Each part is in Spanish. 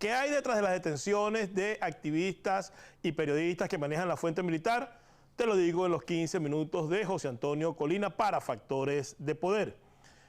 ¿Qué hay detrás de las detenciones de activistas y periodistas que manejan la fuente militar? Te lo digo en los 15 minutos de José Antonio Colina para Factores de Poder.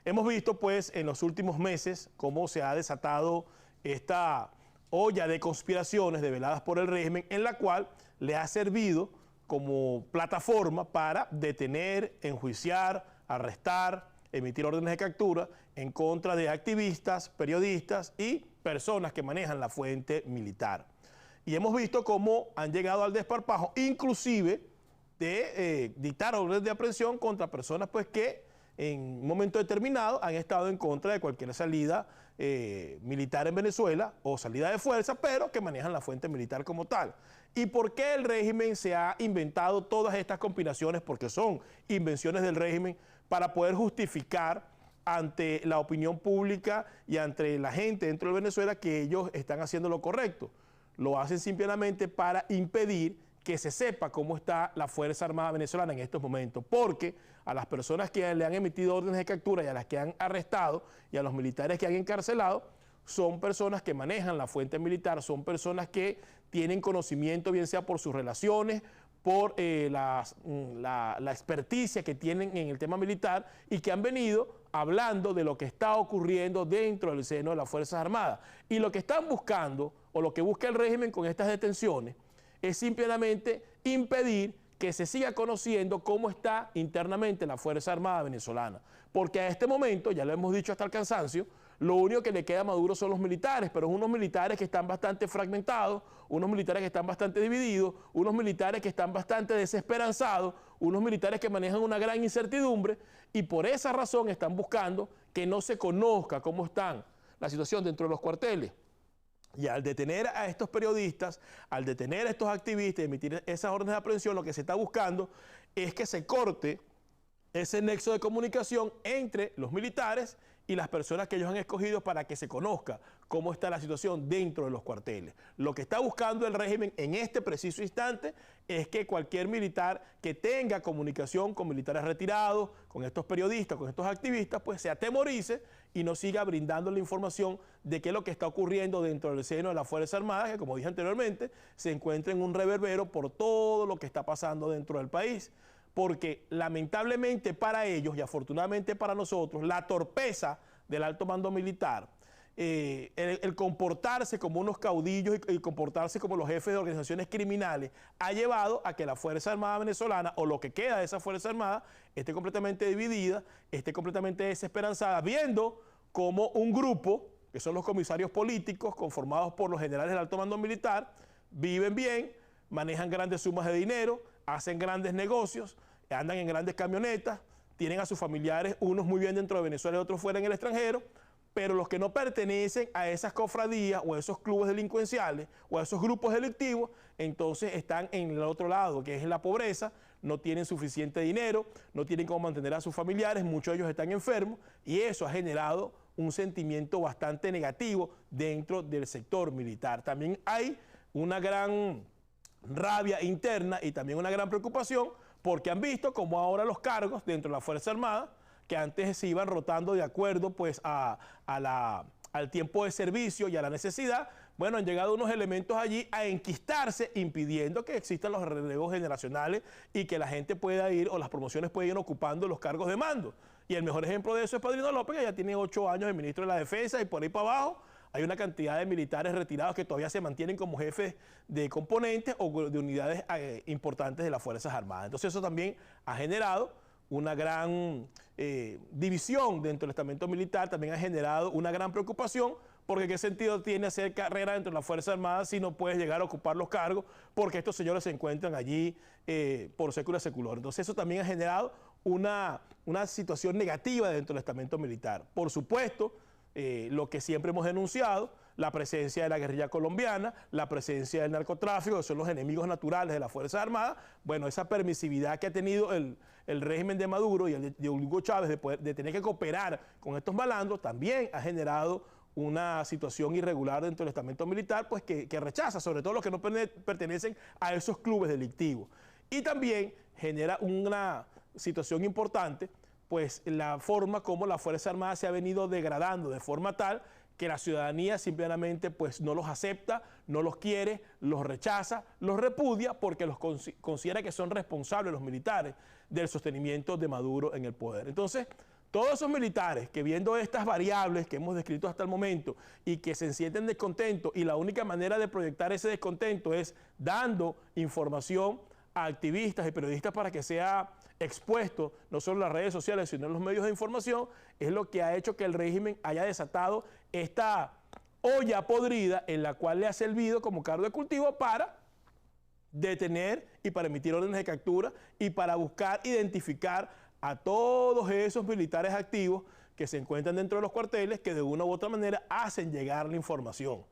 Hemos visto pues en los últimos meses cómo se ha desatado esta olla de conspiraciones develadas por el régimen, en la cual le ha servido como plataforma para detener, enjuiciar, arrestar, emitir órdenes de captura en contra de activistas, periodistas y personas que manejan la fuente militar. Y hemos visto cómo han llegado al desparpajo, inclusive de dictar órdenes de aprehensión contra personas pues que en un momento determinado han estado en contra de cualquier salida militar en Venezuela o salida de fuerza, pero que manejan la fuente militar como tal. ¿Y por qué el régimen se ha inventado todas estas combinaciones? Porque son invenciones del régimen para poder justificar ante la opinión pública y ante la gente dentro de Venezuela que ellos están haciendo lo correcto. Lo hacen simplemente para impedir que se sepa cómo está la Fuerza Armada venezolana en estos momentos, porque a las personas que le han emitido órdenes de captura y a las que han arrestado y a los militares que han encarcelado, son personas que manejan la fuente militar, son personas que tienen conocimiento, bien sea por sus relaciones, por la experticia que tienen en el tema militar y que han venido hablando de lo que está ocurriendo dentro del seno de las Fuerzas Armadas. Y lo que están buscando, o lo que busca el régimen con estas detenciones, es simplemente impedir que se siga conociendo cómo está internamente la Fuerza Armada venezolana. Porque a este momento, ya lo hemos dicho hasta el cansancio, lo único que le queda a Maduro son los militares, pero unos militares que están bastante fragmentados, unos militares que están bastante divididos, unos militares que están bastante desesperanzados, unos militares que manejan una gran incertidumbre y por esa razón están buscando que no se conozca cómo está la situación dentro de los cuarteles. Y al detener a estos periodistas, al detener a estos activistas y emitir esas órdenes de aprehensión, lo que se está buscando es que se corte ese nexo de comunicación entre los militares y las personas que ellos han escogido para que se conozca cómo está la situación dentro de los cuarteles. Lo que está buscando el régimen en este preciso instante es que cualquier militar que tenga comunicación con militares retirados, con estos periodistas, con estos activistas, pues se atemorice y no siga brindando la información de qué es lo que está ocurriendo dentro del seno de la Fuerza Armada, que como dije anteriormente, se encuentra en un reverbero por todo lo que está pasando dentro del país. Porque lamentablemente para ellos y afortunadamente para nosotros, la torpeza del alto mando militar, el comportarse como unos caudillos y comportarse como los jefes de organizaciones criminales, ha llevado a que la Fuerza Armada venezolana, o lo que queda de esa Fuerza Armada, esté completamente dividida, esté completamente desesperanzada, viendo como un grupo, que son los comisarios políticos, conformados por los generales del alto mando militar, viven bien, manejan grandes sumas de dinero, hacen grandes negocios, andan en grandes camionetas, tienen a sus familiares, unos muy bien dentro de Venezuela y otros fuera en el extranjero, pero los que no pertenecen a esas cofradías o a esos clubes delincuenciales o a esos grupos delictivos, entonces están en el otro lado, que es la pobreza, no tienen suficiente dinero, no tienen cómo mantener a sus familiares, muchos de ellos están enfermos y eso ha generado un sentimiento bastante negativo dentro del sector militar. También hay una gran rabia interna y también una gran preocupación porque han visto como ahora los cargos dentro de la Fuerza Armada, que antes se iban rotando de acuerdo pues al tiempo de servicio y a la necesidad, bueno, han llegado unos elementos allí a enquistarse, impidiendo que existan los relevos generacionales y que la gente pueda ir, o las promociones puedan ir ocupando los cargos de mando. Y el mejor ejemplo de eso es Padrino López, que ya tiene 8 años de ministro de la Defensa, y por ahí para abajo hay una cantidad de militares retirados que todavía se mantienen como jefes de componentes o de unidades importantes de las Fuerzas Armadas. Entonces eso también ha generado una gran división dentro del estamento militar, también ha generado una gran preocupación, porque qué sentido tiene hacer carrera dentro de la Fuerza Armada si no puedes llegar a ocupar los cargos, porque estos señores se encuentran allí por sécula secular. Entonces eso también ha generado una situación negativa dentro del estamento militar. Por supuesto, lo que siempre hemos denunciado, la presencia de la guerrilla colombiana, la presencia del narcotráfico, que son los enemigos naturales de las Fuerzas Armadas. Bueno, esa permisividad que ha tenido el régimen de Maduro y el de Hugo Chávez de tener que cooperar con estos malandros, también ha generado una situación irregular dentro del estamento militar, pues que rechaza, sobre todo los que no pertenecen a esos clubes delictivos. Y también genera una situación importante, pues la forma como la Fuerza Armada se ha venido degradando de forma tal que la ciudadanía simplemente pues no los acepta, no los quiere, los rechaza, los repudia porque los considera que son responsables los militares del sostenimiento de Maduro en el poder. Entonces, todos esos militares que viendo estas variables que hemos descrito hasta el momento y que se sienten descontentos y la única manera de proyectar ese descontento es dando información a activistas y periodistas para que sea expuesto no solo en las redes sociales sino en los medios de información, es lo que ha hecho que el régimen haya desatado esta olla podrida en la cual le ha servido como caldo de cultivo para detener y para emitir órdenes de captura y para buscar identificar a todos esos militares activos que se encuentran dentro de los cuarteles que de una u otra manera hacen llegar la información.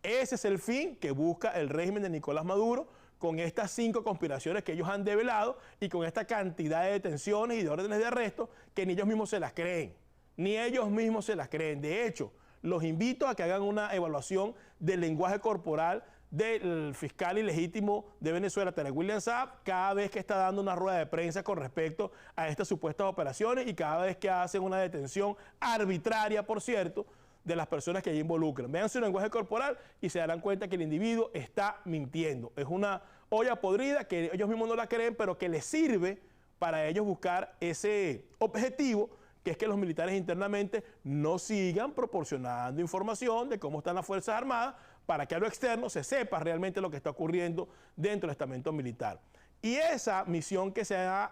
Ese es el fin que busca el régimen de Nicolás Maduro con estas 5 conspiraciones que ellos han develado y con esta cantidad de detenciones y de órdenes de arresto que ni ellos mismos se las creen. Ni ellos mismos se las creen. De hecho, los invito a que hagan una evaluación del lenguaje corporal del fiscal ilegítimo de Venezuela, Tarek William Saab, cada vez que está dando una rueda de prensa con respecto a estas supuestas operaciones y cada vez que hacen una detención arbitraria, por cierto, de las personas que allí involucran. Vean su lenguaje corporal y se darán cuenta que el individuo está mintiendo. Es una olla podrida que ellos mismos no la creen, pero que les sirve para ellos buscar ese objetivo, que es que los militares internamente no sigan proporcionando información de cómo están las Fuerzas Armadas para que a lo externo se sepa realmente lo que está ocurriendo dentro del estamento militar. Y esa misión que se ha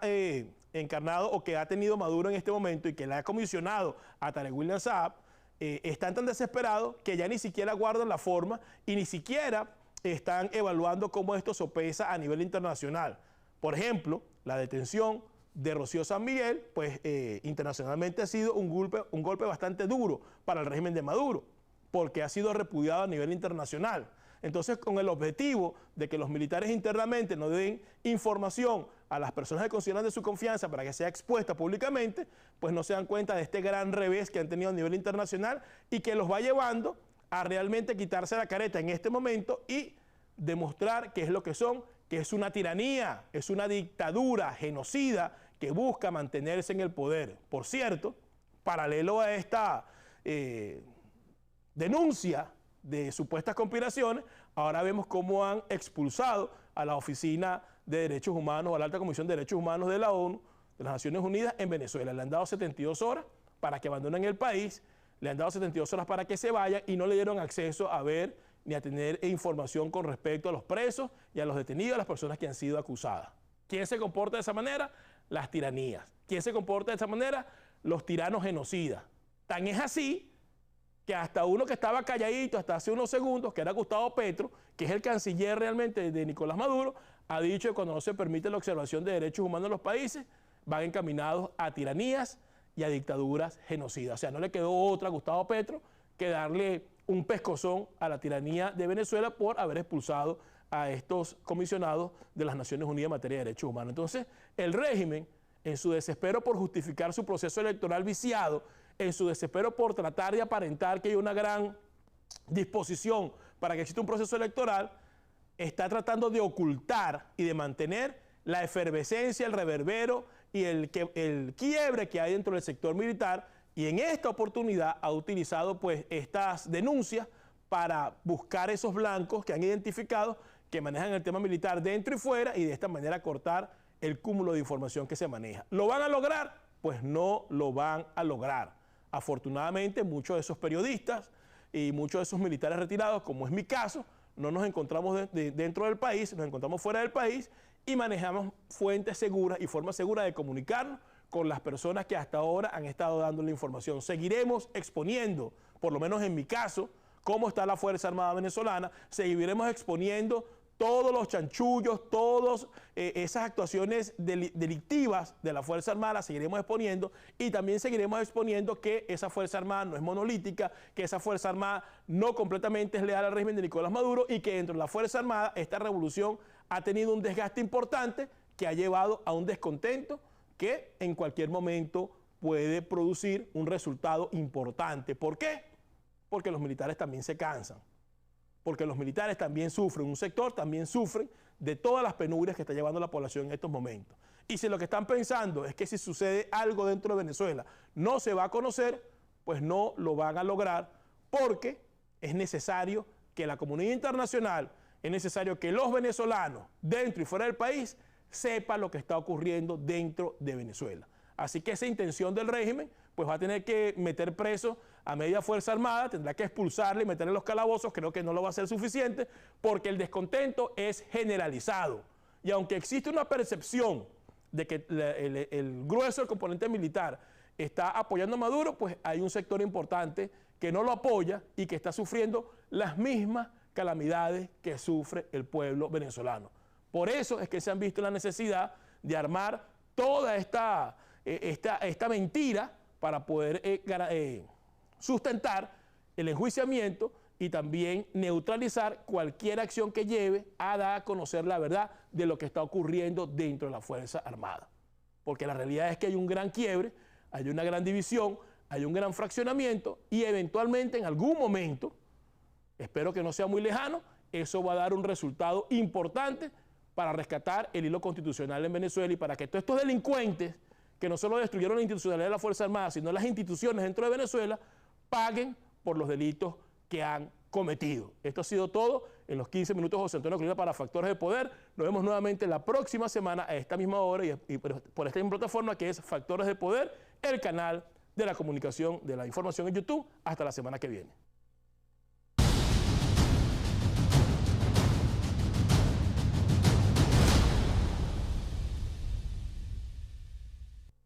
encarnado o que ha tenido Maduro en este momento y que le ha comisionado a Tarek William Saab, están tan desesperados que ya ni siquiera guardan la forma y ni siquiera están evaluando cómo esto sopesa a nivel internacional. Por ejemplo, la detención de Rocío San Miguel, pues internacionalmente ha sido un golpe bastante duro para el régimen de Maduro, porque ha sido repudiado a nivel internacional. Entonces, con el objetivo de que los militares internamente no den información a las personas que consideran de su confianza para que sea expuesta públicamente, pues no se dan cuenta de este gran revés que han tenido a nivel internacional y que los va llevando a realmente quitarse la careta en este momento y demostrar qué es lo que son, que es una tiranía, es una dictadura genocida que busca mantenerse en el poder. Por cierto, paralelo a esta denuncia de supuestas conspiraciones, ahora vemos cómo han expulsado a la Oficina de Derechos Humanos, a la Alta Comisión de Derechos Humanos de la ONU, de las Naciones Unidas en Venezuela. Le han dado 72 horas para que abandonen el país, le han dado 72 horas para que se vayan y no le dieron acceso a ver ni a tener información con respecto a los presos y a los detenidos, a las personas que han sido acusadas. ¿Quién se comporta de esa manera? Las tiranías. ¿Quién se comporta de esa manera? Los tiranos genocidas. Tan es así que hasta uno que estaba calladito hasta hace unos segundos, que era Gustavo Petro, que es el canciller realmente de Nicolás Maduro, ha dicho que cuando no se permite la observación de derechos humanos en los países, van encaminados a tiranías y a dictaduras genocidas. O sea, no le quedó otra a Gustavo Petro que darle un pescozón a la tiranía de Venezuela por haber expulsado a estos comisionados de las Naciones Unidas en materia de derechos humanos. Entonces, el régimen, en su desespero por justificar su proceso electoral viciado, en su desespero por tratar de aparentar que hay una gran disposición para que exista un proceso electoral, está tratando de ocultar y de mantener la efervescencia, el reverbero y el quiebre que hay dentro del sector militar, y en esta oportunidad ha utilizado pues estas denuncias para buscar esos blancos que han identificado que manejan el tema militar dentro y fuera y de esta manera cortar el cúmulo de información que se maneja. ¿Lo van a lograr? Pues no lo van a lograr. Afortunadamente, muchos de esos periodistas y muchos de esos militares retirados, como es mi caso, no nos encontramos dentro del país, nos encontramos fuera del país y manejamos fuentes seguras y formas seguras de comunicarnos con las personas que hasta ahora han estado dando la información. Seguiremos exponiendo, por lo menos en mi caso, cómo está la Fuerza Armada venezolana, seguiremos exponiendo todos los chanchullos, todas esas actuaciones delictivas de la Fuerza Armada, las seguiremos exponiendo y también seguiremos exponiendo que esa Fuerza Armada no es monolítica, que esa Fuerza Armada no completamente es leal al régimen de Nicolás Maduro y que dentro de la Fuerza Armada esta revolución ha tenido un desgaste importante que ha llevado a un descontento que en cualquier momento puede producir un resultado importante. ¿Por qué? Porque los militares también se cansan. Porque los militares también sufren, un sector también sufre de todas las penurias que está llevando la población en estos momentos. Y si lo que están pensando es que si sucede algo dentro de Venezuela no se va a conocer, pues no lo van a lograr porque es necesario que la comunidad internacional, es necesario que los venezolanos dentro y fuera del país sepan lo que está ocurriendo dentro de Venezuela. Así que esa intención del régimen pues va a tener que meter preso a media Fuerza Armada, tendrá que expulsarle y meterle en los calabozos, creo que no lo va a ser suficiente, porque el descontento es generalizado. Y aunque existe una percepción de que el grueso del componente militar está apoyando a Maduro, pues hay un sector importante que no lo apoya y que está sufriendo las mismas calamidades que sufre el pueblo venezolano. Por eso es que se han visto la necesidad de armar toda esta mentira para poder sustentar el enjuiciamiento y también neutralizar cualquier acción que lleve a dar a conocer la verdad de lo que está ocurriendo dentro de la Fuerza Armada. Porque la realidad es que hay un gran quiebre, hay una gran división, hay un gran fraccionamiento y eventualmente en algún momento, espero que no sea muy lejano, eso va a dar un resultado importante para rescatar el hilo constitucional en Venezuela y para que todos estos delincuentes que no solo destruyeron la institucionalidad de la Fuerza Armada, sino las instituciones dentro de Venezuela, paguen por los delitos que han cometido. Esto ha sido todo en los 15 minutos de José Antonio Colina para Factores de Poder. Nos vemos nuevamente la próxima semana a esta misma hora y por esta misma plataforma que es Factores de Poder, el canal de la comunicación, de la información en YouTube. Hasta la semana que viene.